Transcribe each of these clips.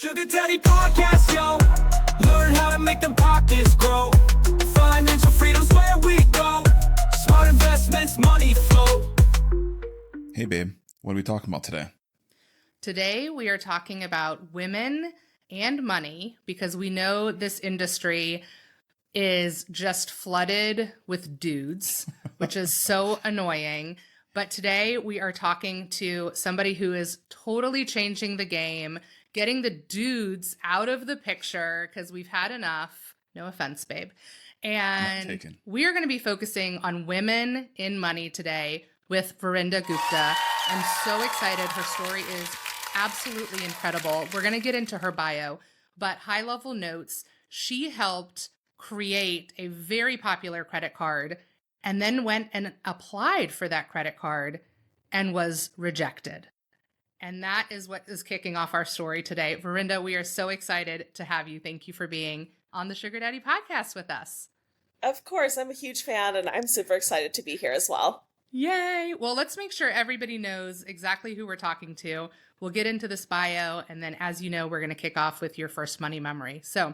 Sugar Daddy Podcast, yo. Learn how to make them pockets grow. Financial freedom's where we go. Smart investments, money flow. Hey, babe, what are we talking about today? Today, we are talking about women and money because we know this industry is just flooded with dudes, which is so annoying. But today, we are talking to somebody who is totally changing the game, getting the dudes out of the picture because we've had enough. No offense, babe. And we are going to be focusing on women in money today with Vrinda Gupta. I'm so excited. Her story is absolutely incredible. We're going to get into her bio, but high-level notes. She helped create a very popular credit card and then went and applied for that credit card and was rejected. And that is what is kicking off our story today. Vrinda, we are so excited to have you. Thank you for being on the Sugar Daddy Podcast with us. Of course, I'm a huge fan and I'm super excited to be here as well. Yay! Well, let's make sure everybody knows exactly who we're talking to. We'll get into this bio, and then as you know, we're going to kick off with your first money memory. So,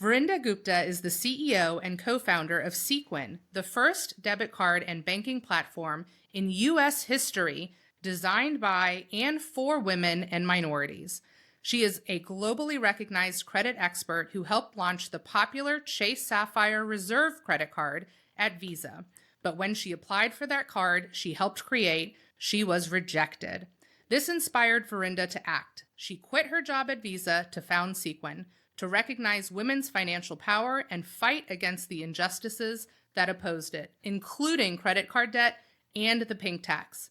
Vrinda Gupta is the CEO and co-founder of Sequin, the first debit card and banking platform in U.S. history designed by and for women and minorities. She is a globally recognized credit expert who helped launch the popular Chase Sapphire Reserve credit card at Visa. But when she applied for that card she helped create, she was rejected. This inspired Vrinda to act. She quit her job at Visa to found Sequin, to recognize women's financial power and fight against the injustices that opposed it, including credit card debt and the pink tax.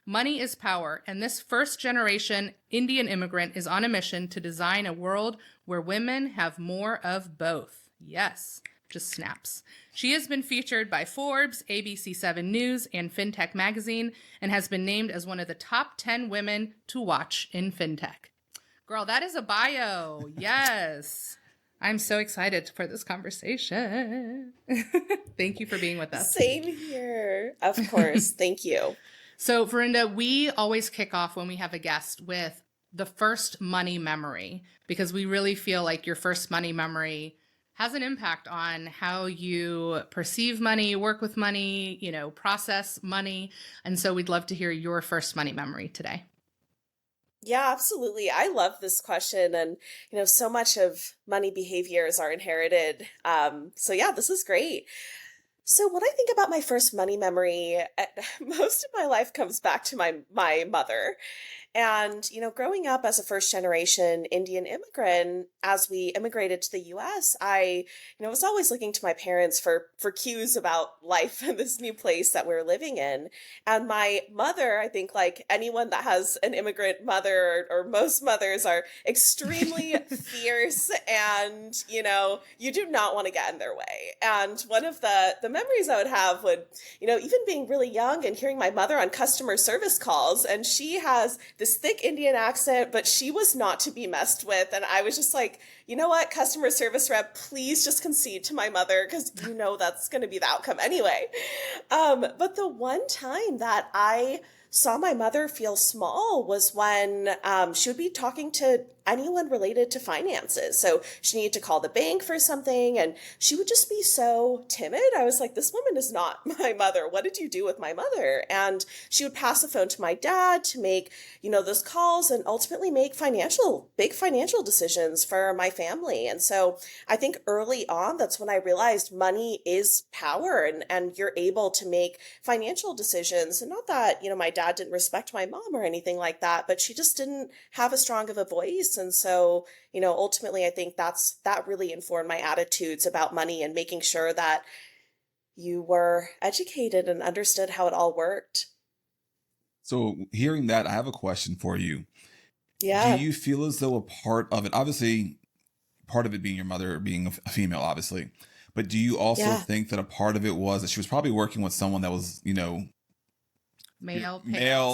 Money is power, and this first-generation Indian immigrant is on a mission to design a world where women have more of both. Yes, just snaps. She has been featured by Forbes, ABC7 News, and FinTech Magazine, and has been named as one of the top 10 women to watch in FinTech. Girl, that is a bio. Yes. I'm so excited for this conversation. Thank you for being with us. Same here. Of course. Thank you. So, Vrinda, we always kick off when we have a guest with the first money memory, because we really feel like your first money memory has an impact on how you perceive money, work with money, process money. And so we'd love to hear your first money memory today. Yeah, absolutely. I love this question. And, so much of money behaviors are inherited. So yeah, this is great. So when I think about my first money memory, most of my life comes back to my mother. And, growing up as a first generation Indian immigrant, as we immigrated to the US, I, was always looking to my parents for cues about life in this new place that we're living in. And my mother, I think like anyone that has an immigrant mother or most mothers are extremely fierce and, you do not want to get in their way. And one of the memories I would have would, even being really young and hearing my mother on customer service calls, and she has this thick Indian accent, but she was not to be messed with. And I was just like, you know what, customer service rep, please just concede to my mother because that's going to be the outcome anyway. But the one time that I saw my mother feel small was when she would be talking to anyone related to finances. So she needed to call the bank for something and she would just be so timid. I was like, this woman is not my mother. What did you do with my mother? And she would pass the phone to my dad to make, those calls and ultimately make big financial decisions for my family. And so I think early on, that's when I realized money is power and you're able to make financial decisions. And not that, my dad didn't respect my mom or anything like that, but she just didn't have as strong of a voice. And so, ultimately, I think that really informed my attitudes about money and making sure that you were educated and understood how it all worked. So hearing that, I have a question for you. Yeah. Do you feel as though a part of it, obviously, part of it being your mother, being a female, obviously, but do you also think that a part of it was that she was probably working with someone that was, male,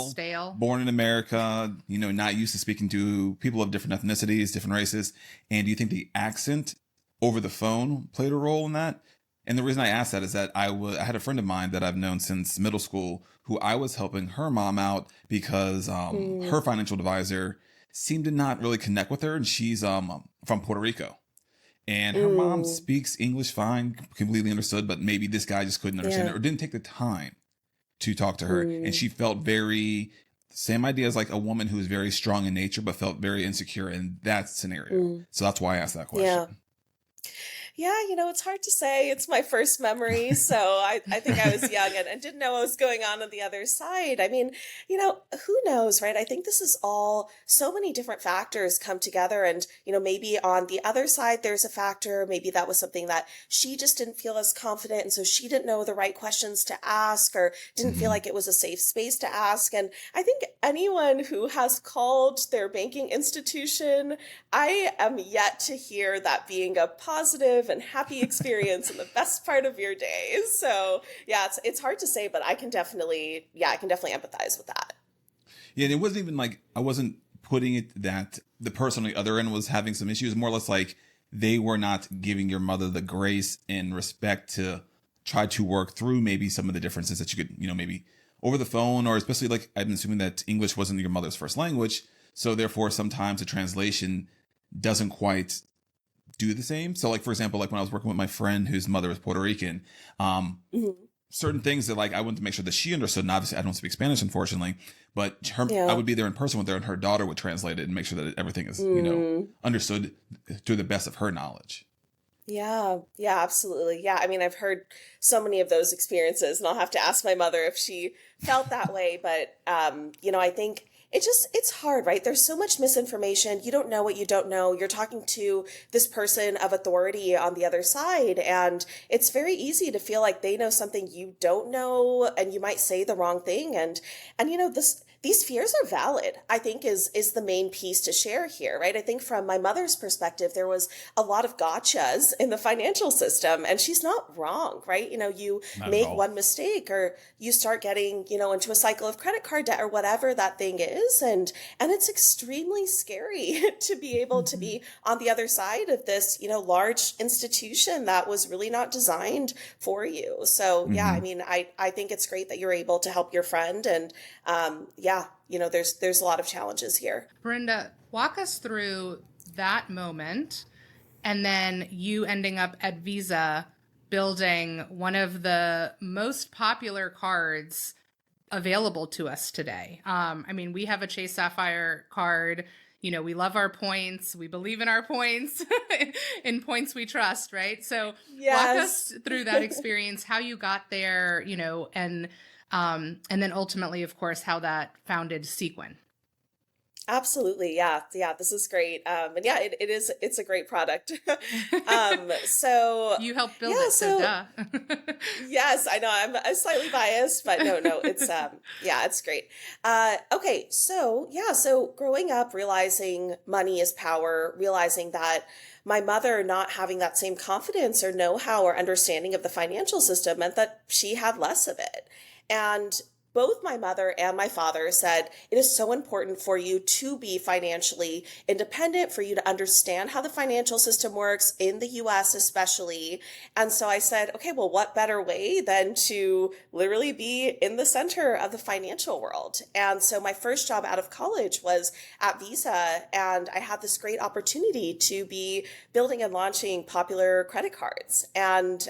stale, born in America, not used to speaking to people of different ethnicities, different races. And do you think the accent over the phone played a role in that? And the reason I asked that is that I had a friend of mine that I've known since middle school who I was helping her mom out because her financial advisor seemed to not really connect with her. And she's from Puerto Rico. And her mom Mm, speaks English fine, completely understood, but maybe this guy just couldn't understand yeah. it or didn't take the time to talk to her. And Mm, she felt very, same idea as like a woman who is very strong in nature, but felt very insecure in that scenario. mm, So that's why I asked that yeah. question. Yeah, it's hard to say. It's my first memory. So I think I was young and didn't know what was going on the other side. I mean, who knows, right? I think this is all so many different factors come together. And, maybe on the other side, there's a factor. Maybe that was something that she just didn't feel as confident. And so she didn't know the right questions to ask or didn't feel Hmm. like it was a safe space to ask. And I think anyone who has called their banking institution, I am yet to hear that being a positive and happy experience and the best part of your day. So yeah, it's hard to say, but I can definitely empathize with that. Yeah, and it wasn't even like I wasn't putting it that the person on the other end was having some issues, more or less like they were not giving your mother the grace and respect to try to work through maybe some of the differences that you could, maybe over the phone, or especially like I'm assuming that English wasn't your mother's first language. So therefore, sometimes the translation doesn't quite do the same. So like, for example, like when I was working with my friend whose mother was Puerto Rican, Mhm. certain things that like I wanted to make sure that she understood. And obviously I don't speak Spanish, unfortunately, but I Yeah. would be there in person with her and her daughter would translate it and make sure that everything is, Mm. understood to the best of her knowledge. Yeah, yeah, absolutely. Yeah, I mean, I've heard so many of those experiences, and I'll have to ask my mother if she felt that way. But I think it's hard, right? There's so much misinformation. You don't know what you don't know. You're talking to this person of authority on the other side, and it's very easy to feel like they know something you don't know, and you might say the wrong thing. And this. These fears are valid, I think is the main piece to share here, right? I think from my mother's perspective, there was a lot of gotchas in the financial system, and she's not wrong, right? You Not at make all. one mistake or you start getting, into a cycle of credit card debt or whatever that thing is. And it's extremely scary to be able to Mhm. be on the other side of this, large institution that was really not designed for you. So yeah, I Hmm. mean, I think it's great that you're able to help your friend. And yeah, there's a lot of challenges here. Brenda, walk us through that moment and then you ending up at Visa building one of the most popular cards available to us today. I mean, we have a Chase Sapphire card. We love our points. We believe in our points. In points we trust, right? So walk Yes. us through that experience, how you got there, and then ultimately, of course, how that founded Sequin. Absolutely. Yeah. Yeah. This is great. And yeah, it's a great product. So You helped build yeah, it, so so duh. yes, I know I'm slightly biased, but no, it's yeah, it's great. Okay, so yeah, so growing up realizing money is power, realizing that my mother not having that same confidence or know-how or understanding of the financial system meant that she had less of it. And both my mother and my father said it is so important for you to be financially independent, for you to understand how the financial system works in the US, especially. And so I said, okay, well, what better way than to literally be in the center of the financial world? And so my first job out of college was at Visa, and I had this great opportunity to be building and launching popular credit cards. And,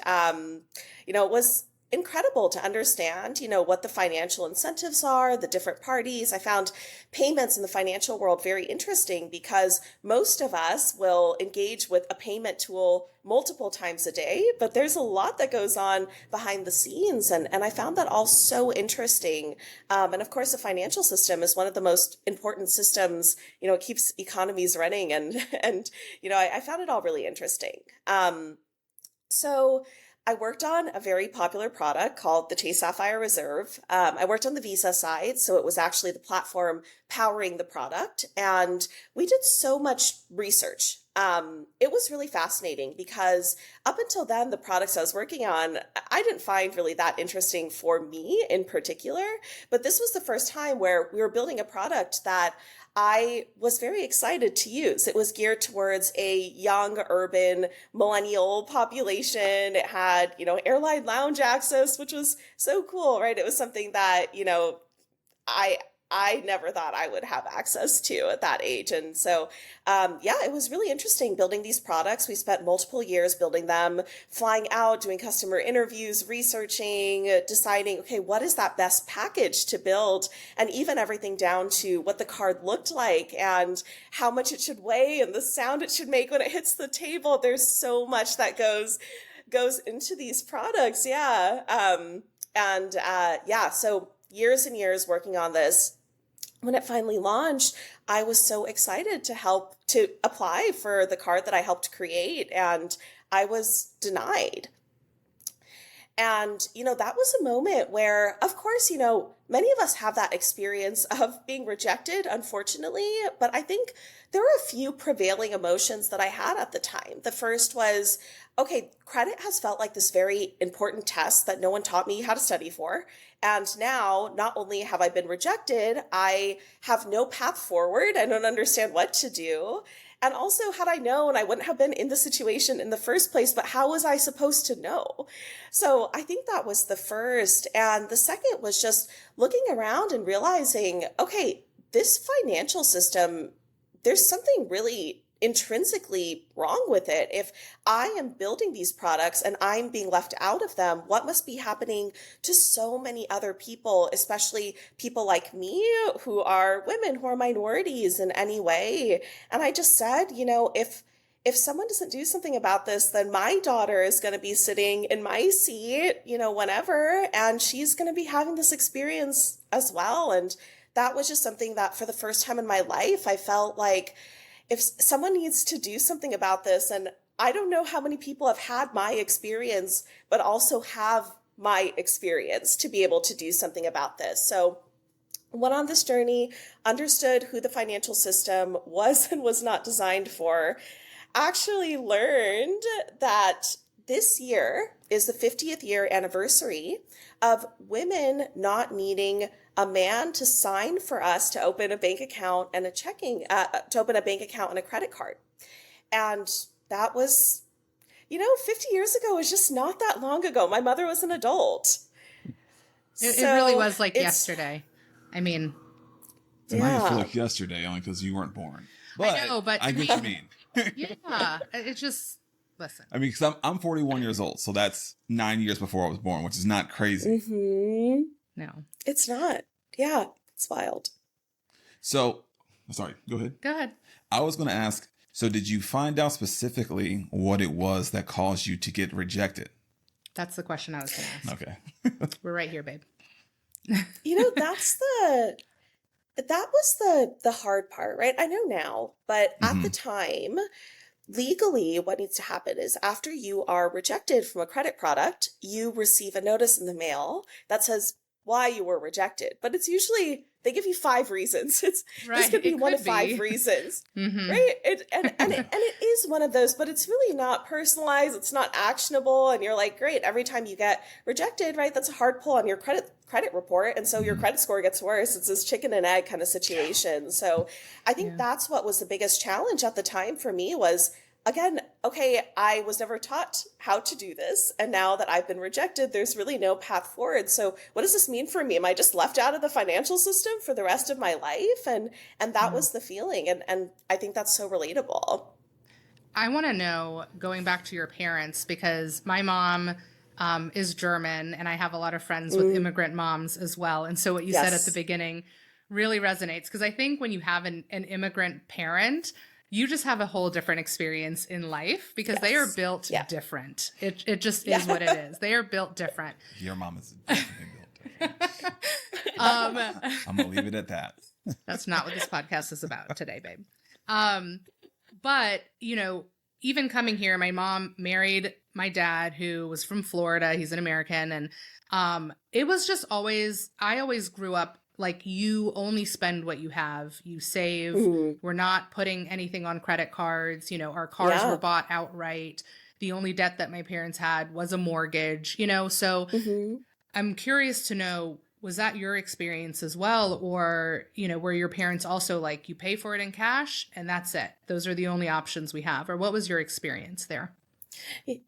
it was incredible to understand, what the financial incentives are, the different parties. I found payments in the financial world very interesting because most of us will engage with a payment tool multiple times a day, but there's a lot that goes on behind the scenes. And I found that all so interesting. And of course, the financial system is one of the most important systems, it keeps economies running. And I found it all really interesting. So I worked on a very popular product called the Chase Sapphire Reserve. I worked on the Visa side, so it was actually the platform powering the product. And we did so much research. It was really fascinating because up until then, the products I was working on, I didn't find really that interesting for me in particular. But this was the first time where we were building a product that I was very excited to use. It was geared towards a young urban millennial population. It had, airline lounge access, which was so cool, right? It was something that, I I never thought I would have access to at that age. And so, yeah, it was really interesting building these products. We spent multiple years building them, flying out, doing customer interviews, researching, deciding, okay, what is that best package to build? And even everything down to what the card looked like and how much it should weigh and the sound it should make when it hits the table. There's so much that goes into these products. Yeah. Yeah, so years and years working on this. When it finally launched, I was so excited to apply for the card that I helped create, and I was denied. And, that was a moment where, of course, many of us have that experience of being rejected, unfortunately, but I think there were a few prevailing emotions that I had at the time. The first was, okay, credit has felt like this very important test that no one taught me how to study for. And now, not only have I been rejected, I have no path forward. I don't understand what to do. And also, had I known, I wouldn't have been in the situation in the first place, but how was I supposed to know? So I think that was the first. And the second was just looking around and realizing, okay, this financial system, there's something really intrinsically wrong with it. If I am building these products and I'm being left out of them, what must be happening to so many other people, especially people like me who are women, who are minorities in any way? And I just said, if someone doesn't do something about this, then my daughter is going to be sitting in my seat, whenever, and she's going to be having this experience as well. And that was just something that for the first time in my life, I felt like if someone needs to do something about this, and I don't know how many people have had my experience, but also have my experience to be able to do something about this. So went on this journey, understood who the financial system was and was not designed for, actually learned that this year is the 50th year anniversary of women not needing a man to sign for us to open a bank account and to open a bank account and a credit card. And that was, 50 years ago was just not that long ago. My mother was an adult. It really was like yesterday. I mean, it might feel like yesterday only because you weren't born. But I know, but I get what you mean. Yeah, it's just, listen. I mean, because I'm 41 years old, so that's 9 years before I was born, which is not crazy. Mm-hmm. No. It's not. Yeah, it's wild. So, sorry, go ahead. Go ahead. I was going to ask, so did you find out specifically what it was that caused you to get rejected? That's the question I was going to ask. Okay. We're right here, babe. That was the hard part, right? I know now, but at the time, legally, what needs to happen is after you are rejected from a credit product, you receive a notice in the mail that says why you were rejected. But it's usually, they give you 5 reasons. This could be one of 5 reasons, right? And it is one of those, but it's really not personalized. It's not actionable. And you're like, great, every time you get rejected, right? That's a hard pull on your credit report. And so your credit score gets worse. It's this chicken and egg kind of situation. So I think that's what was the biggest challenge at the time for me was, again, okay, I was never taught how to do this. And now that I've been rejected, there's really no path forward. So what does this mean for me? Am I just left out of the financial system for the rest of my life? And that was the feeling. And I think that's so relatable. I want to know, going back to your parents, because my mom is German, and I have a lot of friends with immigrant moms as well. And so what you said at the beginning really resonates, because I think when you have an immigrant parent, you just have a whole different experience in life because they are built different. It just is what it is. They are built different. Your mom is definitely built different. I'm going to leave it at that. That's not what this podcast is about today, babe. But, even coming here, my mom married my dad, who was from Florida. He's an American. And it was just I always grew up like, you only spend what you have, you save. We're not putting anything on credit cards. Our cars were bought outright. The only debt that my parents had was a mortgage, so I'm curious to know, was that your experience as well? Or, were your parents also like, you pay for it in cash and that's it? Those are the only options we have. Or what was your experience there?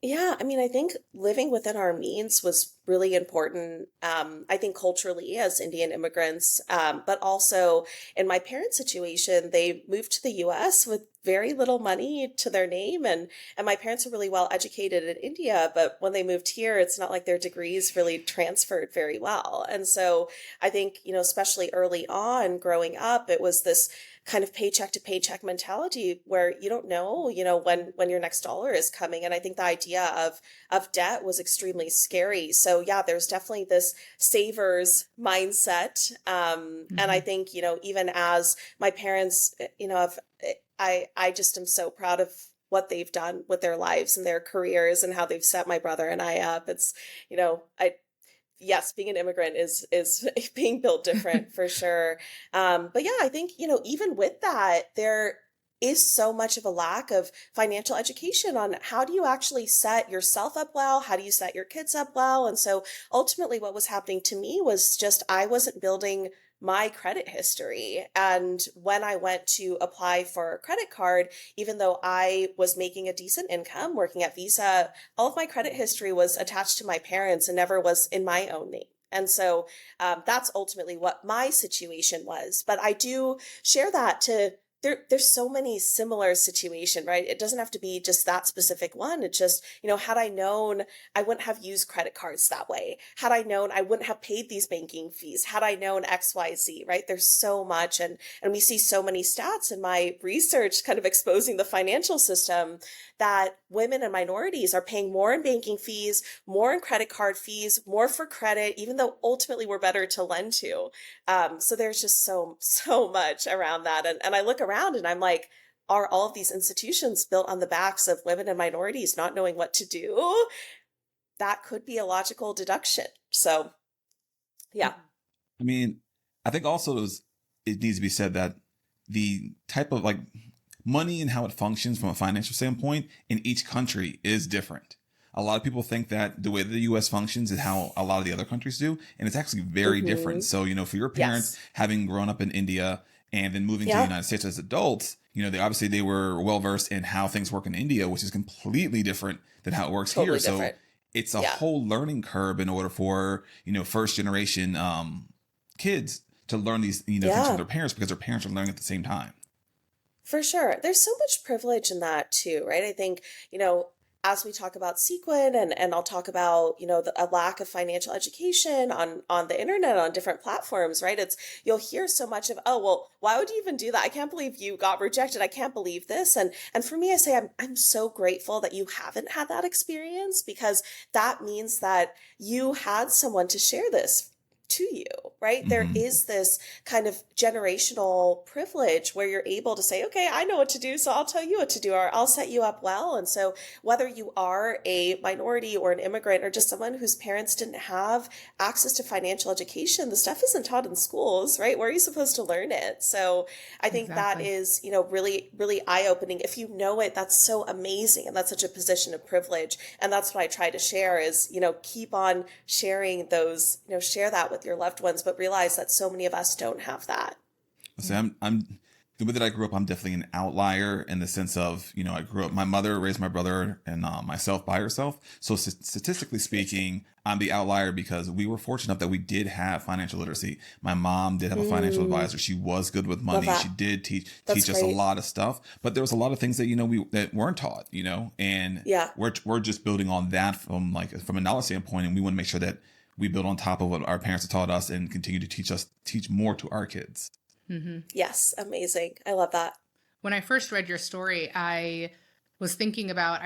Yeah, I mean, I think living within our means was really important. I think culturally as Indian immigrants, but also in my parents' situation, they moved to the U.S. with very little money to their name, and my parents are really well educated in India, but when they moved here, it's not like their degrees really transferred very well. And so I think, especially early on growing up, it was this kind of paycheck to paycheck mentality where you don't know, when your next dollar is coming. And I think the idea of debt was extremely scary. So yeah, there's definitely this savers mindset. And I Hmm. think, even as my parents, I just am so proud of what they've done with their lives and their careers and how they've set my brother and I up. It's, I yes, being an immigrant is being built different for sure. But yeah, I think, even with that, there is so much of a lack of financial education on how do you actually set yourself up well? How do you set your kids up well? And so ultimately what was happening to me was just I wasn't building my credit history. And when I went to apply for a credit card, even though I was making a decent income working at Visa, all of my credit history was attached to my parents and never was in my own name. And so that's ultimately what my situation was. But I do share that to there's so many similar situation, right? It doesn't have to be just that specific one. It's just, had I known, I wouldn't have used credit cards that way. Had I known, I wouldn't have paid these banking fees. Had I known XYZ, right? There's so much. And we see so many stats in my research kind of exposing the financial system that women and minorities are paying more in banking fees, more in credit card fees, more for credit, even though ultimately we're better to lend to. So there's just so much around that. And I look around and I'm like, are all of these institutions built on the backs of women and minorities not knowing what to do? That could be a logical deduction. So yeah. I mean, I think also it needs to be said that the type of like money and how it functions from a financial standpoint in each country is different. A lot of people think that the way the US functions is how a lot of the other countries do, and it's actually very different. So, for your parents Yes. having grown up in India and then moving to the Yeah. United States as adults, they were well versed in how things work in India, which is completely different than how it works here. Totally So different. it's a Yeah. whole learning curve in order for, first generation kids to learn these, things from Yeah. their parents because their parents are learning at the same time. For sure. There's so much privilege in that too, right? I think, as we talk about Sequin and I'll talk about, a lack of financial education on the internet, on different platforms, right? You'll hear so much of, oh, well, why would you even do that? I can't believe you got rejected. I can't believe this. And for me, I say, I'm so grateful that you haven't had that experience because that means that you had someone to share this to you, right? There Hmm. is this kind of generational privilege where you're able to say, okay, I know what to do, so I'll tell you what to do, or I'll set you up well. And so, whether you are a minority or an immigrant or just someone whose parents didn't have access to financial education, the stuff isn't taught in schools, right? Where are you supposed to learn it? So, I think that Exactly. is, really, really eye opening. If you know it, that's so amazing. And that's such a position of privilege. And that's what I try to share is, keep on sharing those, share that with your loved ones, but realize that so many of us don't have that. So I'm the way that I grew up, I'm definitely an outlier in the sense of, I grew up, my mother raised my brother and myself by herself. So statistically speaking, I'm the outlier because we were fortunate enough that we did have financial literacy. My mom did have a financial Mm, advisor. She was good with love money. She that. did That's teach us a great. lot of stuff, but there was a lot of things that, that weren't taught, and Yeah. we're just building on that from a knowledge standpoint. And we want to make sure that we build on top of what our parents have taught us and continue to teach more to our kids. Hmm. Yes. Amazing. I love that. When I first read your story, I was thinking about,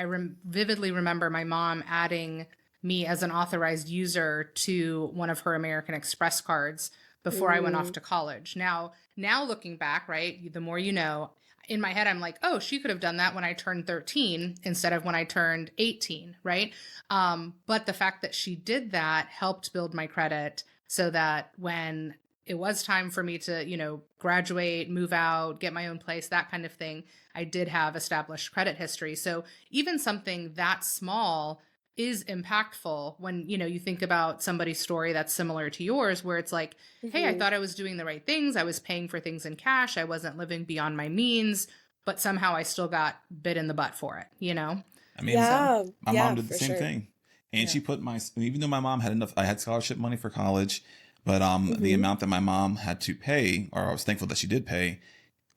vividly remember my mom adding me as an authorized user to one of her American Express cards before I went off Mm, to college. Now looking back, right, the more you know, in my head, I'm like, oh, she could have done that when I turned 13 instead of when I turned 18, right? But the fact that she did that helped build my credit so that when it was time for me to, graduate, move out, get my own place, that kind of thing, I did have established credit history. So even something that small is impactful when, you think about somebody's story that's similar to yours, where it's like, hey, I hmm thought I was doing the right things. I was paying for things in cash. I wasn't living beyond my means. but somehow I still got bit in the butt for it, you know? I mean, Yeah, my yeah, mom did the for same sure. thing. And Yeah. she put even though my mom had enough, I had scholarship money for college, but the Hmm. amount that my mom had to pay, or I was thankful that she did pay,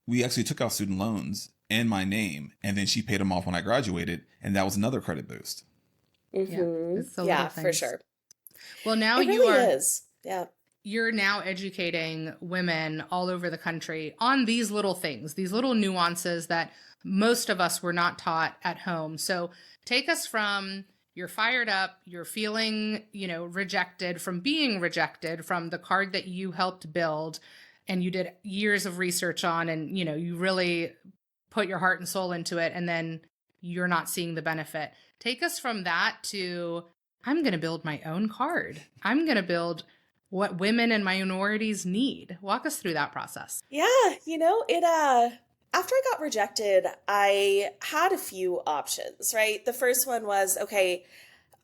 we actually took out student loans in my name, and then she paid them off when I graduated, and that was another credit boost. Yeah. Hmm. It's the little Yeah, for things. sure. Well, now It really is. Yeah. you're now educating women all over the country on these little things, these little nuances that most of us were not taught at home. So take us from you're fired up, you're feeling, rejected from being rejected from the card that you helped build and you did years of research on and, you really put your heart and soul into it and then you're not seeing the benefit. Take us from that to I'm going to build my own card. I'm going to build what women and minorities need. Walk us through that process. Yeah, after I got rejected, I had a few options, right? The first one was, okay,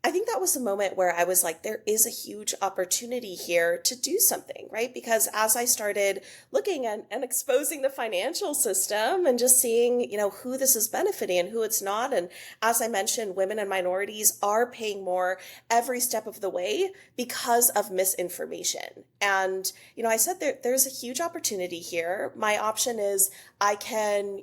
I think that was the moment where I was like, there is a huge opportunity here to do something, right? Because as I started looking and exposing the financial system and just seeing, who this is benefiting and who it's not. And as I mentioned, women and minorities are paying more every step of the way because of misinformation. And, I said there's a huge opportunity here. My option is I can,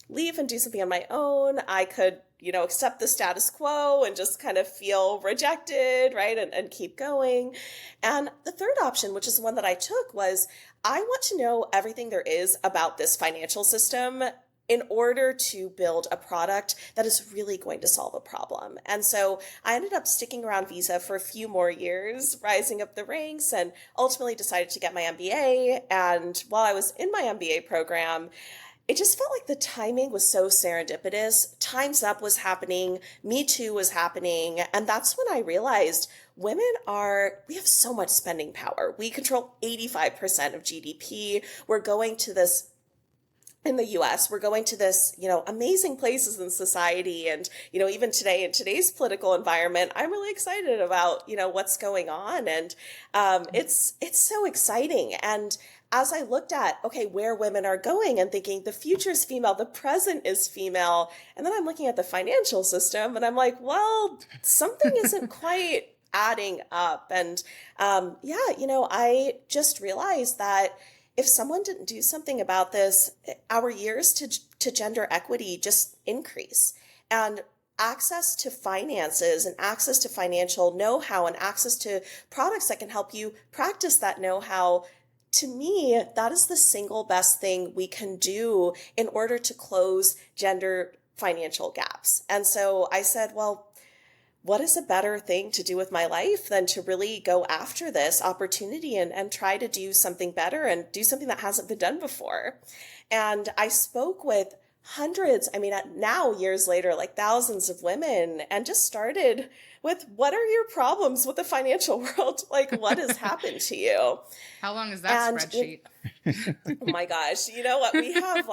leave and do something on my own. I could, accept the status quo and just kind of feel rejected, right? And keep going. And the third option, which is the one that I took, was I want to know everything there is about this financial system in order to build a product that is really going to solve a problem. And so I ended up sticking around Visa for a few more years, rising up the ranks, and ultimately decided to get my MBA. And while I was in my MBA program, it just felt like the timing was so serendipitous. Time's Up was happening, Me Too was happening, and that's when I realized we have so much spending power. We control 85% of GDP. We're going to this in the US, we're going to this, amazing places in society. And, even today in today's political environment, I'm really excited about, what's going on. And it's so exciting. And as I looked at, okay, where women are going and thinking the future's female, the present is female. And then I'm looking at the financial system and I'm like, well, something isn't quite adding up. And I just realized that if someone didn't do something about this, our years to gender equity just increase. And access to finances and access to financial know-how and access to products that can help you practice that know-how, to me, that is the single best thing we can do in order to close gender financial gaps. And so I said, well, what is a better thing to do with my life than to really go after this opportunity and try to do something better and do something that hasn't been done before? And I spoke with hundreds, now years later, like thousands of women, and just started with, what are your problems with the financial world? Like, what has happened to you? How long is that spreadsheet? Oh my gosh. You know what? We have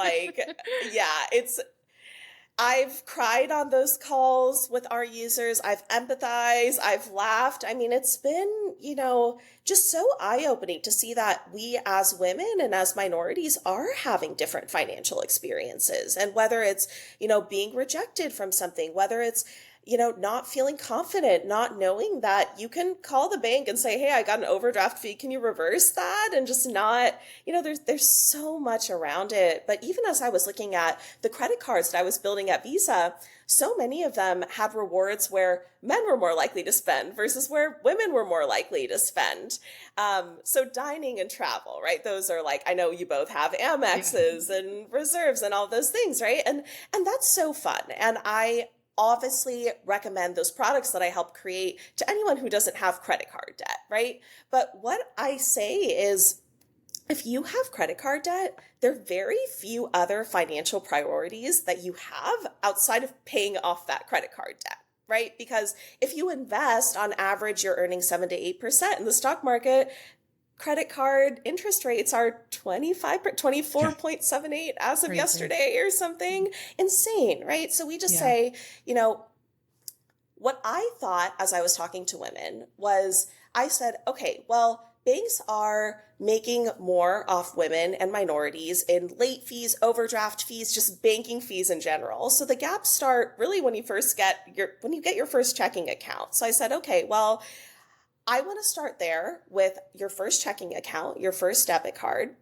I've cried on those calls with our users. I've empathized. I've laughed. It's been, just so eye-opening to see that we as women and as minorities are having different financial experiences. And whether it's, being rejected from something, whether it's, not feeling confident, not knowing that you can call the bank and say, hey, I got an overdraft fee. Can you reverse that? And just not, there's so much around it. But even as I was looking at the credit cards that I was building at Visa, so many of them had rewards where men were more likely to spend versus where women were more likely to spend. So dining and travel, right? Those are like, I know you both have Amexes and reserves and all those things, right? And that's so fun. And I obviously recommend those products that I help create to anyone who doesn't have credit card debt, right? But what I say is, if you have credit card debt, there are very few other financial priorities that you have outside of paying off that credit card debt, right? Because if you invest, on average, you're earning 7 to 8% in the stock market. Credit card interest rates are 24.78 as of Crazy. yesterday or something insane, right? So we just say, what I thought as I was talking to women was, I said, okay, well, banks are making more off women and minorities in late fees, overdraft fees, just banking fees in general. So the gaps start really when you get your first checking account. So I said, okay, well, I want to start there with your first checking account, your first debit card.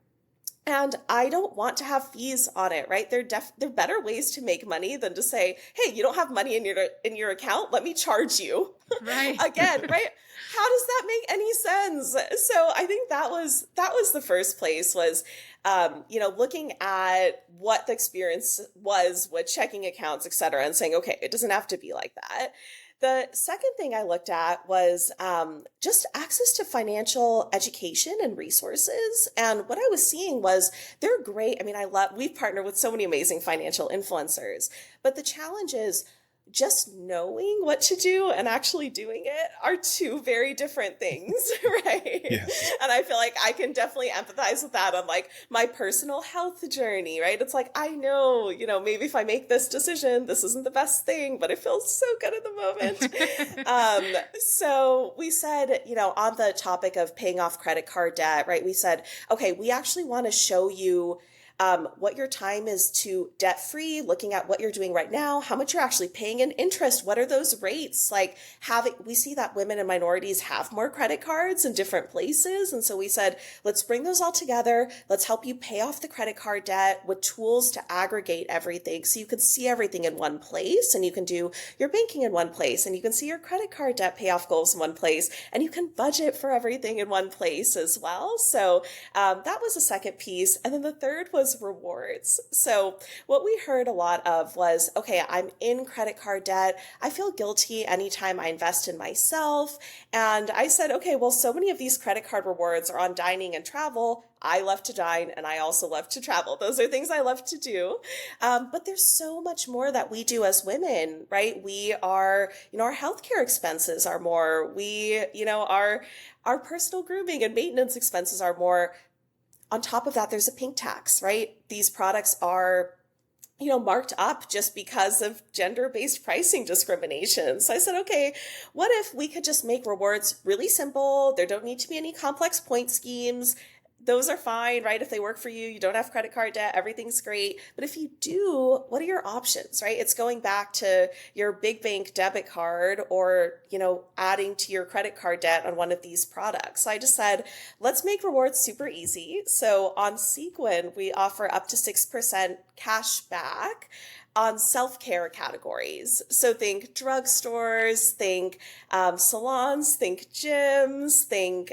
And I don't want to have fees on it, right? There are better ways to make money than to say, "Hey, you don't have money in your account. Let me charge you." Right. Again, right? How does that make any sense? So I think that was the first place was, looking at what the experience was with checking accounts, et cetera, and saying, okay, it doesn't have to be like that. The second thing I looked at was just access to financial education and resources. And what I was seeing was they're great. I mean, we've partnered with so many amazing financial influencers, but the challenge is just knowing what to do and actually doing it are two very different things, right? Yes. And I feel like I can definitely empathize with that on like my personal health journey, right? It's like, I know, maybe if I make this decision, this isn't the best thing, but it feels so good at the moment. So we said, on the topic of paying off credit card debt, right? We said, okay, we actually want to show you what your time is to debt free, looking at what you're doing right now, how much you're actually paying in interest, what are those rates? Like we see that women and minorities have more credit cards in different places. And so we said, let's bring those all together. Let's help you pay off the credit card debt with tools to aggregate everything. So you can see everything in one place and you can do your banking in one place and you can see your credit card debt payoff goals in one place and you can budget for everything in one place as well. So that was the second piece. And then the third was rewards. So what we heard a lot of was, okay, I'm in credit card debt. I feel guilty anytime I invest in myself. And I said, okay, well, so many of these credit card rewards are on dining and travel. I love to dine and I also love to travel. Those are things I love to do. But there's so much more that we do as women, right? We are, our healthcare expenses are more. We, our personal grooming and maintenance expenses are more. On top of that, there's a pink tax, right? These products are, marked up just because of gender-based pricing discrimination. So I said, okay, what if we could just make rewards really simple? There don't need to be any complex point schemes. Those are fine, right? If they work for you, you don't have credit card debt, everything's great. But if you do, what are your options, right? It's going back to your big bank debit card or, adding to your credit card debt on one of these products. So I just said, let's make rewards super easy. So on Sequin, we offer up to 6% cash back on self-care categories. So think drugstores, think salons, think gyms, think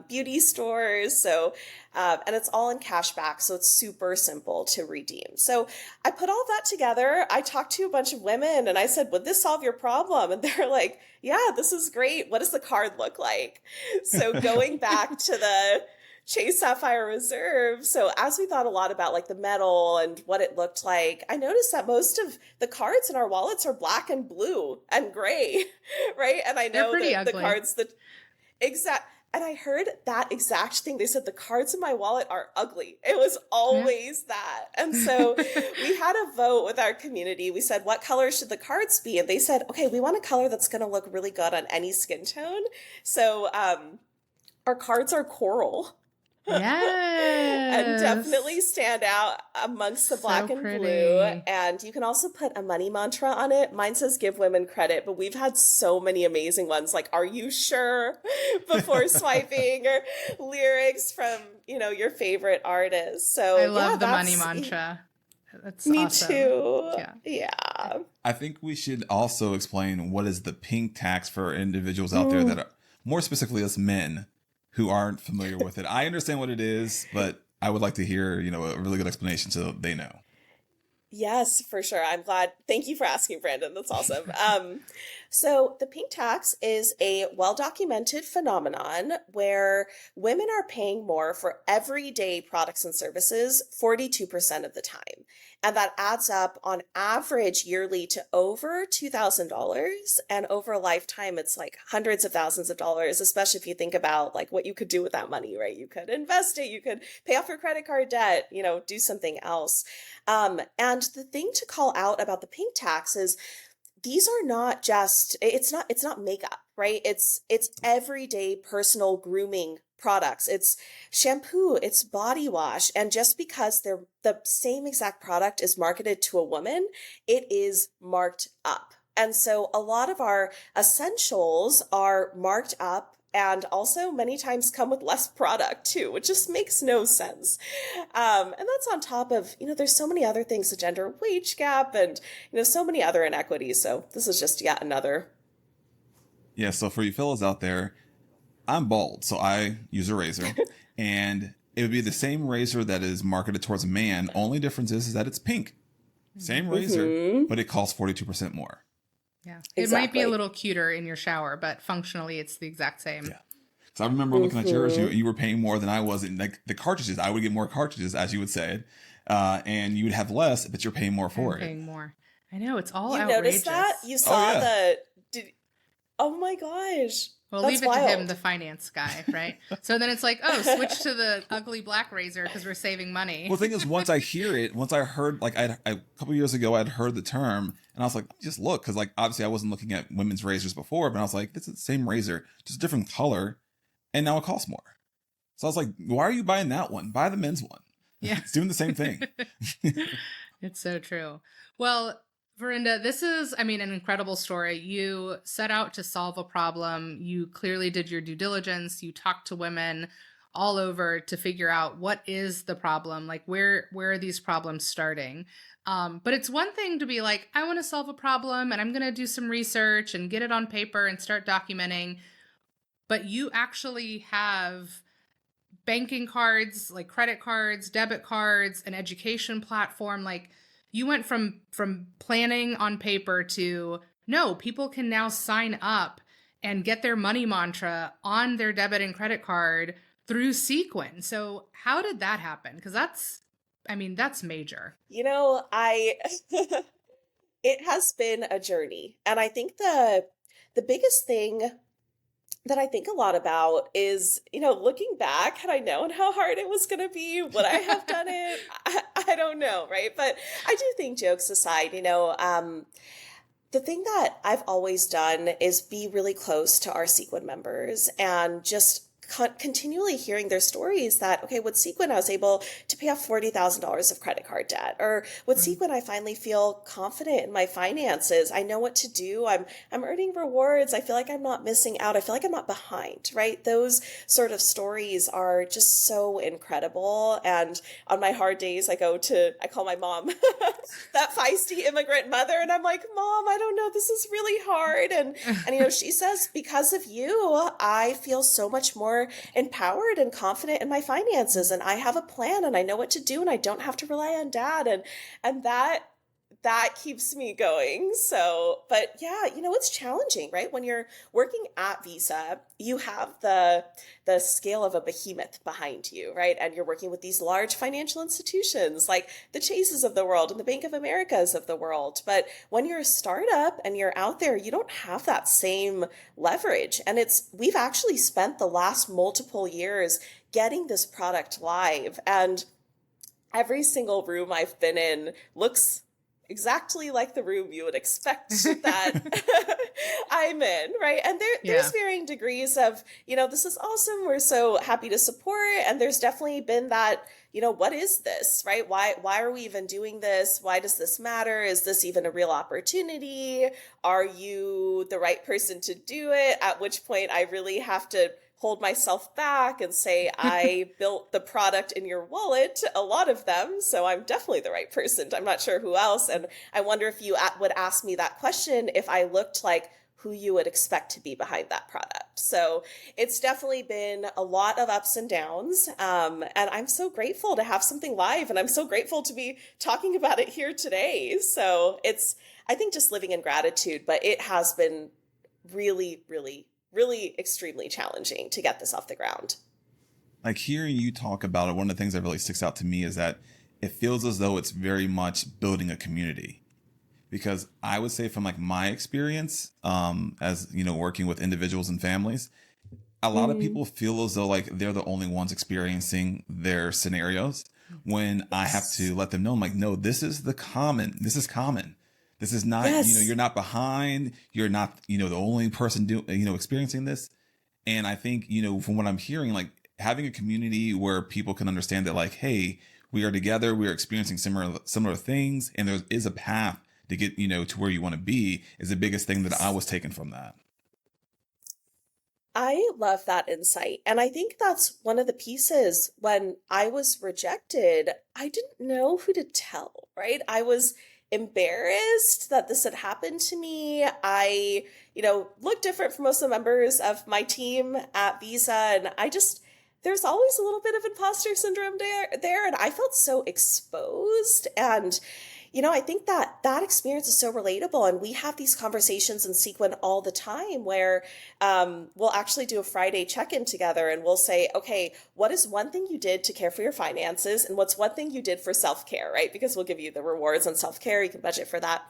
beauty stores. So, and it's all in cash back. So it's super simple to redeem. So I put all that together. I talked to a bunch of women and I said, would this solve your problem? And they're like, yeah, this is great. What does the card look like? So going back to the Chase Sapphire Reserve. So as we thought a lot about like the metal and what it looked like, I noticed that most of the cards in our wallets are black and blue and gray, right? And I know that the cards and I heard that exact thing. They said the cards in my wallet are ugly. It was always that. And so we had a vote with our community. We said, what color should the cards be? And they said, okay, we want a color that's going to look really good on any skin tone. So our cards are coral. Yes. And definitely stand out amongst the black and blue. And you can also put a money mantra on it. Mine says give women credit, but we've had so many amazing ones like, are you sure? Before swiping, or lyrics from, your favorite artists. So I love the money mantra. That's me awesome. Too. Yeah. I think we should also explain what is the pink tax for individuals out there that are more specifically as men who aren't familiar with it. I understand what it is, but I would like to hear, a really good explanation so they know. Yes, for sure. I'm glad. Thank you for asking, Brandon. That's awesome. So the pink tax is a well-documented phenomenon where women are paying more for everyday products and services 42% of the time. And that adds up on average yearly to over $2,000. And over a lifetime, it's like hundreds of thousands of dollars, especially if you think about like what you could do with that money, right? You could invest it, you could pay off your credit card debt, do something else. And the thing to call out about the pink tax is these are not just, it's not makeup, right? It's everyday personal grooming products. It's shampoo, it's body wash. And just because they're the same exact product is marketed to a woman, it is marked up. And so a lot of our essentials are marked up and also many times come with less product too, which just makes no sense. And that's on top of, there's so many other things, the gender wage gap and, so many other inequities. So this is just yet another. Yeah. So for you fellas out there, I'm bald, so I use a razor, and it would be the same razor that is marketed towards a man. Only difference is that it's pink. Same razor, but it costs 42% more. Yeah. It might be a little cuter in your shower, but functionally it's the exact same. Yeah. So I remember looking at yours, you were paying more than I was. And like the cartridges, I would get more cartridges, as you would say it. And you would have less, but you're paying more for it. Paying more. I know, it's all you outrageous. You noticed that? You saw oh my gosh. Well, That's leave it wild. to him, the finance guy, right? So then it's like, oh, switch to the ugly black razor because we're saving money. Well, the thing is, once I heard, like a couple years ago, I'd heard the term, and I was like, just look, because like obviously I wasn't looking at women's razors before, but I was like, this is the same razor, just a different color, and now it costs more. So I was like, why are you buying that one? Buy the men's one. Yeah, it's doing the same thing. It's so true. Well, Vrinda, this is, an incredible story. You set out to solve a problem. You clearly did your due diligence. You talked to women all over to figure out what is the problem, like where are these problems starting? But it's one thing to be like, I want to solve a problem and I'm going to do some research and get it on paper and start documenting. But you actually have banking cards, like credit cards, debit cards, an education platform, like you went from planning on paper to, no, people can now sign up and get their money mantra on their debit and credit card through Sequin. So how did that happen? Because that's major. It has been a journey. And I think the biggest thing that I think a lot about is, looking back, had I known how hard it was going to be, would I have done it? I don't know, right? But I do think, jokes aside, the thing that I've always done is be really close to our Sequin members and just continually hearing their stories that, okay, with Sequin, I was able to pay off $40,000 of credit card debt, or with Sequin, I finally feel confident in my finances. I know what to do. I'm earning rewards. I feel like I'm not missing out. I feel like I'm not behind, right? Those sort of stories are just so incredible. And on my hard days, I call my mom that feisty immigrant mother. And I'm like, Mom, I don't know. This is really hard. And she says, because of you, I feel so much more empowered and confident in my finances, and I have a plan and I know what to do and I don't have to rely on dad, and that keeps me going. So, but yeah, it's challenging, right? When you're working at Visa, you have the scale of a behemoth behind you, right? And you're working with these large financial institutions like the Chases of the world and the Bank of Americas of the world. But when you're a startup and you're out there, you don't have that same leverage. And we've actually spent the last multiple years getting this product live, and every single room I've been in looks exactly like the room you would expect that I'm in, right? And there's varying degrees of, this is awesome, we're so happy to support, and there's definitely been that, what is this, right? Why are we even doing this? Why does this matter? Is this even a real opportunity? Are you the right person to do it? At which point I really have to hold myself back and say, I built the product in your wallet, a lot of them, so I'm definitely the right person. I'm not sure who else. And I wonder if you would ask me that question if I looked like who you would expect to be behind that product. So it's definitely been a lot of ups and downs. And I'm so grateful to have something live, and I'm so grateful to be talking about it here today. So I think just living in gratitude, but it has been really, really, really extremely challenging to get this off the ground. Like hearing you talk about it, one of the things that really sticks out to me is that it feels as though it's very much building a community. Because I would say from like my experience, as working with individuals and families, a lot of people feel as though like they're the only ones experiencing their scenarios, when I have to let them know, I'm like, no, this is common. This is not, you're not behind. You're not, the only person experiencing this. And I think, from what I'm hearing, like having a community where people can understand that, like, hey, we are together, we are experiencing similar things, and there is a path to get, to where you want to be, is the biggest thing that I was taking from that. I love that insight. And I think that's one of the pieces. When I was rejected, I didn't know who to tell, right? I was embarrassed that this had happened to me. I, looked different from most of the members of my team at Visa. And there's always a little bit of imposter syndrome there. And I felt so exposed. And I think that experience is so relatable. And we have these conversations in Sequin all the time where we'll actually do a Friday check-in together and we'll say, okay, what is one thing you did to care for your finances? And what's one thing you did for self-care, right? Because we'll give you the rewards on self-care. You can budget for that.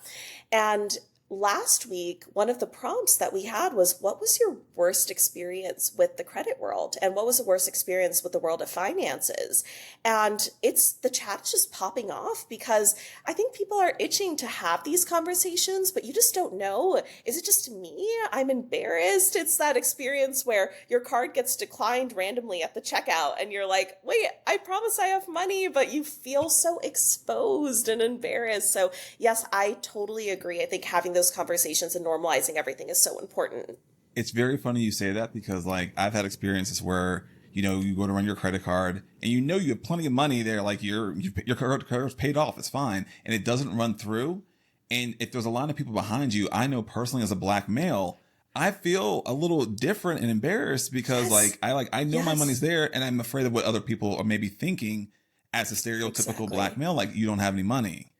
And last week, one of the prompts that we had was, what was your worst experience with the credit world? And what was the worst experience with the world of finances? And the chat is just popping off because I think people are itching to have these conversations, but you just don't know. Is it just me? I'm embarrassed. It's that experience where your card gets declined randomly at the checkout and you're like, wait, I promise I have money, but you feel so exposed and embarrassed. So yes, I totally agree. I think having those conversations and normalizing everything is so important. It's very funny you say that because, like, I've had experiences where, you go to run your credit card and you have plenty of money there, like your card's paid off, it's fine, and it doesn't run through. And if there's a lot of people behind you, I know personally as a Black male, I feel a little different and embarrassed because I know my money's there and I'm afraid of what other people are maybe thinking as a stereotypical Black male, like, you don't have any money.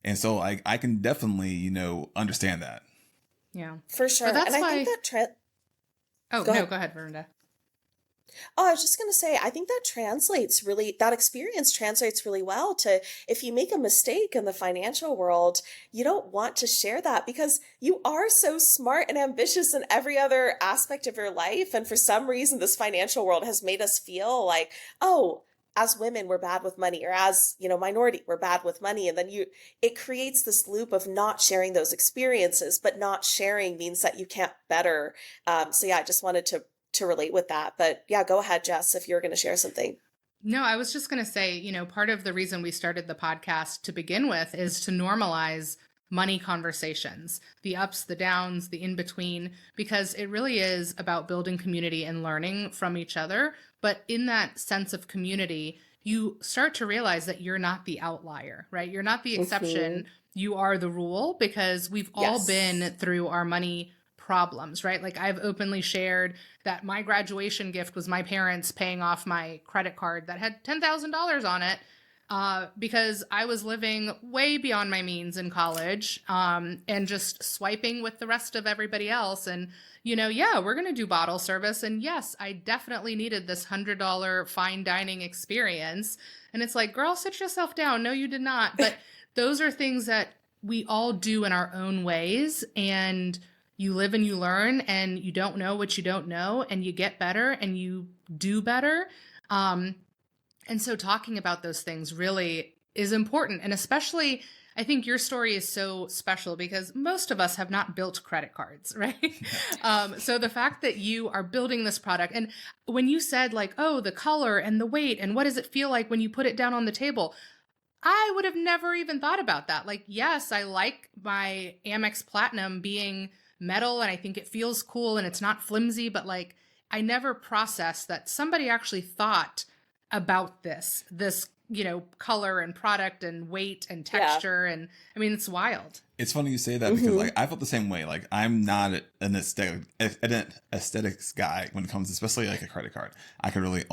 And so I can definitely, understand that. Yeah. For sure. But that's and why... I think that Go ahead, Vrinda. Oh, I was just going to say, I think that experience translates really well to, if you make a mistake in the financial world, you don't want to share that because you are so smart and ambitious in every other aspect of your life. And for some reason, this financial world has made us feel like, oh, as women, we're bad with money, or as, minority, we're bad with money. And then it creates this loop of not sharing those experiences, but not sharing means that you can't better. So yeah, I just wanted to relate with that. But yeah, go ahead, Jess, if you're going to share something. No, I was just going to say, part of the reason we started the podcast to begin with is to normalize money conversations, the ups, the downs, the in between, because it really is about building community and learning from each other. But in that sense of community, you start to realize that you're not the outlier, right? You're not the exception. Mm-hmm. You are the rule, because we've all been through our money problems, right? Like, I've openly shared that my graduation gift was my parents paying off my credit card that had $10,000 on it, because I was living way beyond my means in college, and just swiping with the rest of everybody else. And, we're going to do bottle service. And yes, I definitely needed this $100 fine dining experience. And it's like, girl, sit yourself down. No, you did not. But those are things that we all do in our own ways. And you live and you learn, and you don't know what you don't know, and you get better and you do better. And so talking about those things really is important. And especially, I think your story is so special because most of us have not built credit cards, right? So the fact that you are building this product, and when you said like, oh, the color and the weight, and what does it feel like when you put it down on the table? I would have never even thought about that. Like, yes, I like my Amex Platinum being metal, and I think it feels cool and it's not flimsy, but like, I never processed that somebody actually thought about this, color and product and weight and texture. Yeah. And I mean, it's wild. It's funny you say that because like, I felt the same way. Like, I'm not an aesthetics guy when it comes, especially like a credit card. I could really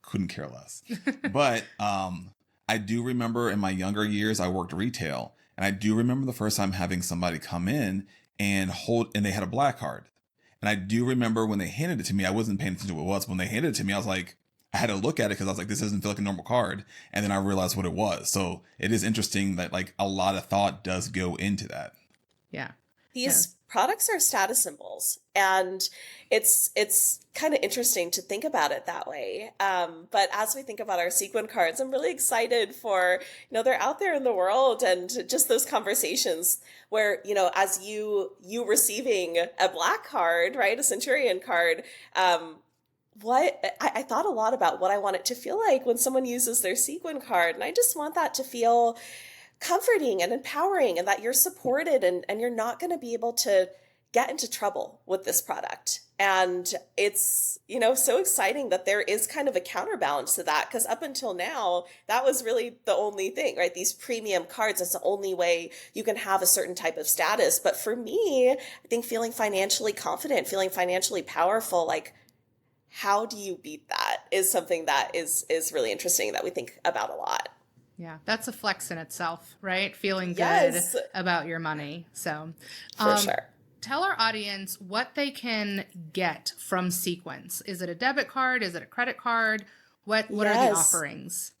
couldn't care less. But, I do remember in my younger years, I worked retail, and I do remember the first time having somebody come in and they had a black card. And I do remember when they handed it to me, I wasn't paying attention to what it was. When they handed it to me, I was like, I had to look at it because I was like, this doesn't feel like a normal card. And then I realized what it was. So it is interesting that like a lot of thought does go into that. Yeah. These products are status symbols, and it's kind of interesting to think about it that way. But as we think about our Sequin cards, I'm really excited for, they're out there in the world, and just those conversations where, as you receiving a black card, right, a Centurion card, I thought a lot about what I want it to feel like when someone uses their Sequin card. And I just want that to feel comforting and empowering, and that you're supported, and you're not going to be able to get into trouble with this product. And it's, so exciting that there is kind of a counterbalance to that, because up until now, that was really the only thing, right? These premium cards, that's the only way you can have a certain type of status. But for me, I think feeling financially confident, feeling financially powerful, like, how do you beat that is something that is really interesting, that we think about a lot. Yeah, that's a flex in itself, right? Feeling Yes. good about your money. So, For sure. tell our audience what they can get from Sequins. Is it a debit card? Is it a credit card? What are the Yes. offerings?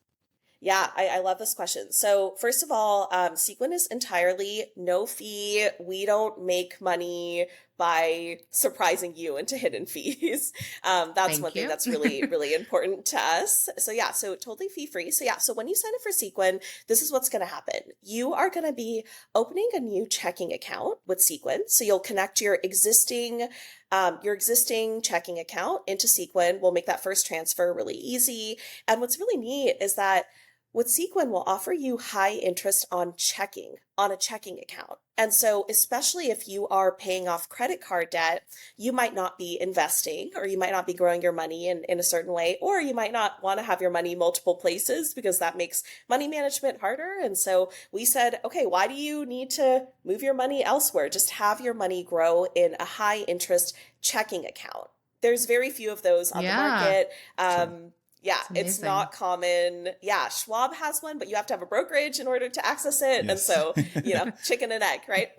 Yeah, I love this question. So first of all, Sequin is entirely no fee. We don't make money by surprising you into hidden fees. That's Thank one thing you. that's really, really important to us. So yeah, so totally fee free. So yeah, so when you sign up for Sequin, this is what's going to happen. You are going to be opening a new checking account with Sequin. So you'll connect your existing checking account into Sequin. We'll make that first transfer really easy. And what's really neat is that with Sequin, we'll offer you high interest on a checking account. And so, especially if you are paying off credit card debt, you might not be investing, or you might not be growing your money in a certain way, or you might not want to have your money multiple places, because that makes money management harder. And so we said, okay, why do you need to move your money elsewhere? Just have your money grow in a high interest checking account. There's very few of those on the market. Yeah, it's not common. Yeah, Schwab has one, but you have to have a brokerage in order to access it. Yes. And so, chicken and egg, right?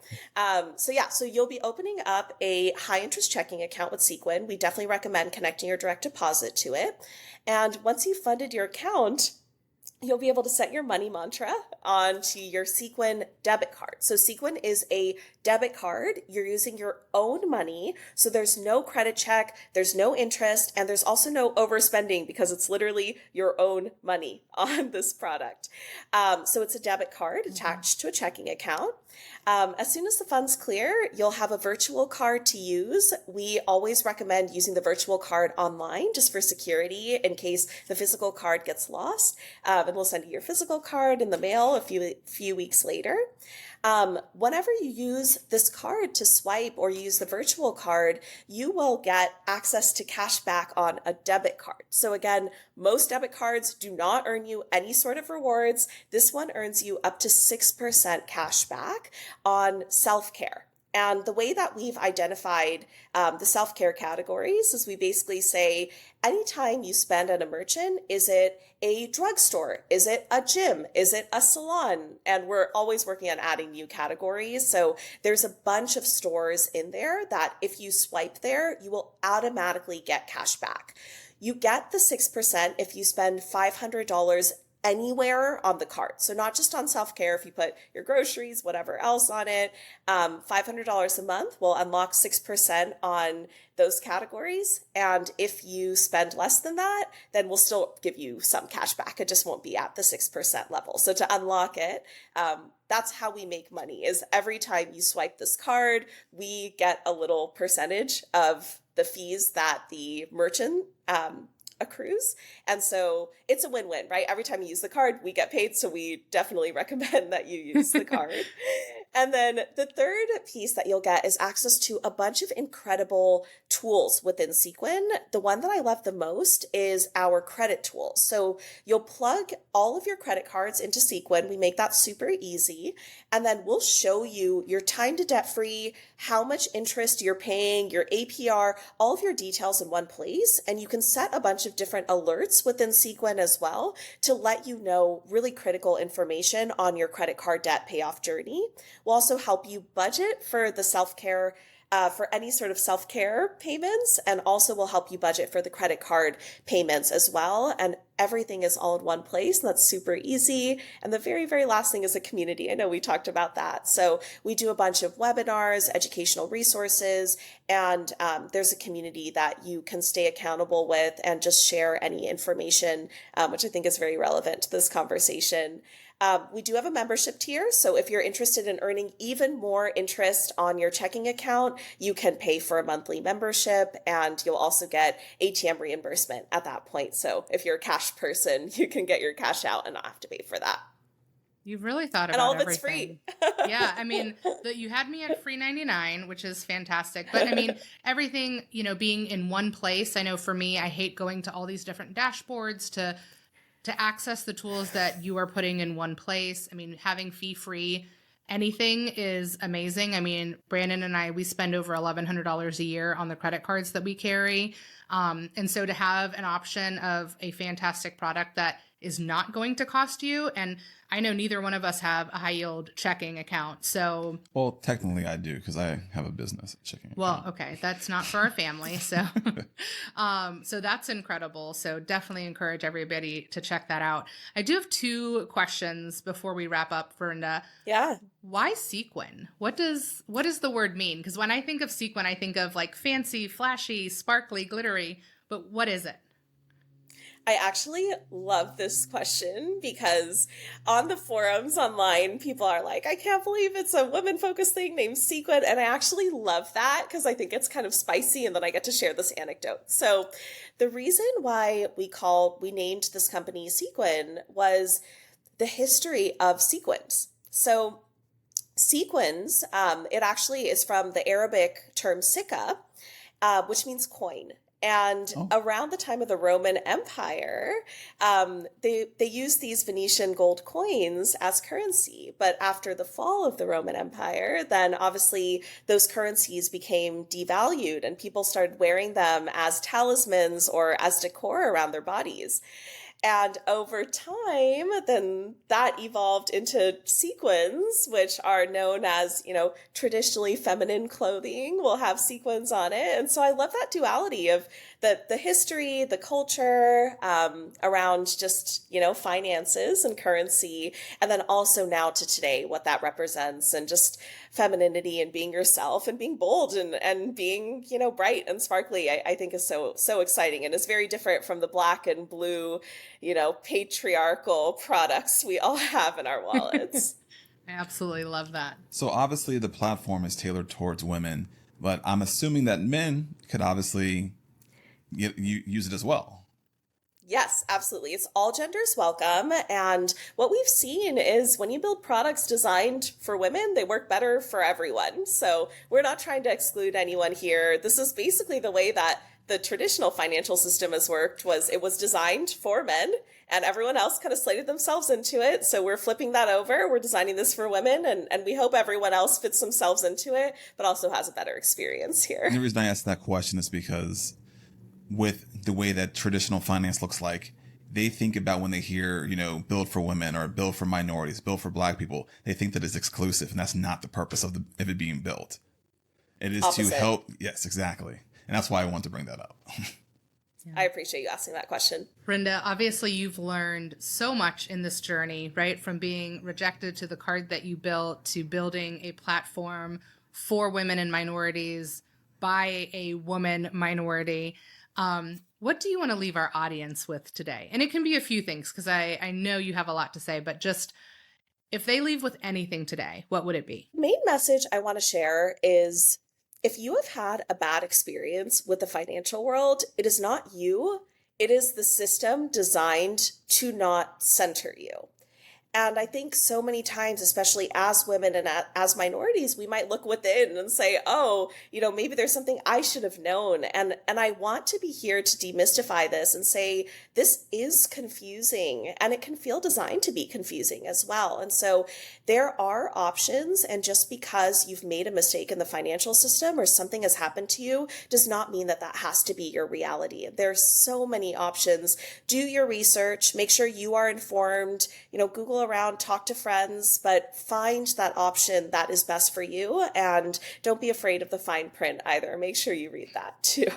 So you'll be opening up a high interest checking account with Sequin. We definitely recommend connecting your direct deposit to it. And once you've funded your account, you'll be able to set your money mantra onto your Sequin debit card. So Sequin is a debit card. You're using your own money. So there's no credit check, there's no interest, and there's also no overspending, because it's literally your own money on this product. So it's a debit card attached to a checking account. As soon as the funds clear, you'll have a virtual card to use. We always recommend using the virtual card online, just for security, in case the physical card gets lost. And we'll send you your physical card in the mail a few weeks later. Whenever you use this card to swipe, or use the virtual card, you will get access to cash back on a debit card. So again, most debit cards do not earn you any sort of rewards. This one earns you up to 6% cash back on self-care. And the way that we've identified the self-care categories is we basically say, anytime you spend at a merchant, is it a drugstore? Is it a gym? Is it a salon? And we're always working on adding new categories. So there's a bunch of stores in there that if you swipe there, you will automatically get cash back. You get the 6% if you spend $500 anywhere on the card. So not just on self-care. If you put your groceries, whatever else on it, $500 a month will unlock 6% on those categories. And if you spend less than that, then we'll still give you some cash back. It just won't be at the 6% level. So to unlock it, that's how we make money, is every time you swipe this card, we get a little percentage of the fees that the merchant accrues. And so it's a win-win, right? Every time you use the card, we get paid. So we definitely recommend that you use the card. And then the third piece that you'll get is access to a bunch of incredible tools within Sequin. The one that I love the most is our credit tools. So you'll plug all of your credit cards into Sequin. We make that super easy. And then we'll show you your time to debt free, how much interest you're paying, your APR, all of your details in one place. And you can set a bunch of different alerts within Sequin as well to let you know really critical information on your credit card debt payoff journey. We'll also help you budget for the self-care, for any sort of self-care payments, and also will help you budget for the credit card payments as well. And everything is all in one place, and that's super easy. And the very, very last thing is a community. I know we talked about that. So we do a bunch of webinars, educational resources, and there's a community that you can stay accountable with and just share any information, which I think is very relevant to this conversation. We do have a membership tier. So if you're interested in earning even more interest on your checking account, you can pay for a monthly membership, and you'll also get ATM reimbursement at that point. So if you're a cash person, you can get your cash out and not have to pay for that. You've really thought about And all of it's everything. free. Yeah, I mean, you had me at free 99, which is fantastic. But I mean, everything, being in one place. I know for me, I hate going to all these different dashboards to access the tools that you are putting in one place. I mean, having fee-free anything is amazing. I mean, Brandon and I, we spend over $1,100 a year on the credit cards that we carry. And so to have an option of a fantastic product that is not going to cost you, and I know neither one of us have a high yield checking account. So, Well, technically I do because I have a business checking account. well, okay, that's not for our family. So, so that's incredible. So definitely encourage everybody to check that out. I do have two questions before we wrap up, Verinda. Yeah. Why sequin? What does the word mean? Because when I think of sequin, I think of like fancy, flashy, sparkly, glittery. But what is it? I actually love this question because on the forums online, people are like, I can't believe it's a women-focused thing named Sequin. And I actually love that because I think it's kind of spicy, and then I get to share this anecdote. So the reason why we named this company Sequin was the history of sequins. So sequins, it actually is from the Arabic term sikka, which means coin. And around the time of the Roman Empire, they used these Venetian gold coins as currency. But after the fall of the Roman Empire, then obviously those currencies became devalued, and people started wearing them as talismans or as decor around their bodies. And over time, then that evolved into sequins, which are known as, traditionally feminine clothing will have sequins on it. And so I love that duality of the history, the culture around just, finances and currency. And then also now to today, what that represents, and just femininity and being yourself and being bold and being, bright and sparkly, I think is so exciting. And is very different from the black and blue, patriarchal products we all have in our wallets. I absolutely love that. So obviously the platform is tailored towards women, but I'm assuming that men could obviously use it as well. Yes, absolutely. It's all genders welcome. And what we've seen is when you build products designed for women, they work better for everyone. So we're not trying to exclude anyone here. This is basically the way that the traditional financial system has worked. It was designed for men, and everyone else kind of slated themselves into it. So we're flipping that over. We're designing this for women, and we hope everyone else fits themselves into it, but also has a better experience here. And the reason I asked that question is because with the way that traditional finance looks like, they think about when they hear, build for women or build for minorities, build for black people, they think that it's exclusive, and that's not the purpose of it being built. It is Opposite. to help. Yes, exactly. And that's why I want to bring that up. Yeah. I appreciate you asking that question. Brenda, obviously you've learned so much in this journey, right? From being rejected to the card that you built to building a platform for women and minorities by a woman minority. What do you want to leave our audience with today? And it can be a few things because I know you have a lot to say, but just if they leave with anything today, what would it be? Main message I want to share is if you have had a bad experience with the financial world, it is not you. It is the system designed to not center you. And I think so many times, especially as women and as minorities, we might look within and say, oh, maybe there's something I should have known. And I want to be here to demystify this and say, this is confusing, and it can feel designed to be confusing as well. And so there are options. And just because you've made a mistake in the financial system or something has happened to you does not mean that that has to be your reality. There's so many options. Do your research, make sure you are informed, Google around, talk to friends, but find that option that is best for you. And don't be afraid of the fine print either. Make sure you read that too.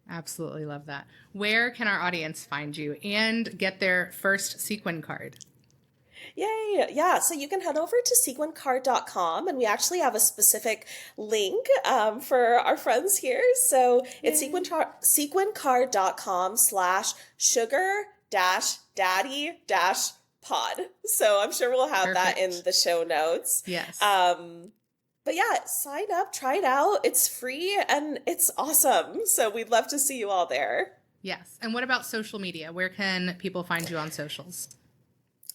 Absolutely love that. Where can our audience find you and get their first Sequin card? Yay. Yeah. So you can head over to sequincard.com, and we actually have a specific link for our friends here. So it's sequincard.com/sugar-daddy- pod. So I'm sure we'll have that in Perfect. the show notes. Yes. But yeah, sign up, try it out. It's free and it's awesome. So we'd love to see you all there. Yes. And what about social media? Where can people find you on socials?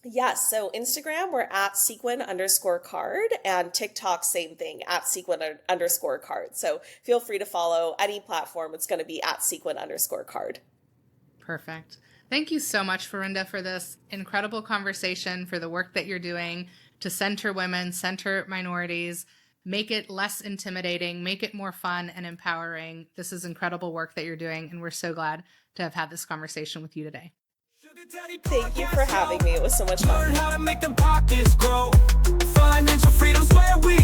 Yes. So Instagram, we're at Sequin_card, and TikTok, same thing, at Sequin_card. So feel free to follow any platform. It's going to be at Sequin_card. Perfect. Thank you so much, Vrinda, for this incredible conversation, for the work that you're doing to center women, center minorities, make it less intimidating, make it more fun and empowering. This is incredible work that you're doing, and we're so glad to have had this conversation with you today. Thank you for having me. It was so much fun. Learn how to make them pockets grow. Financial freedom's where we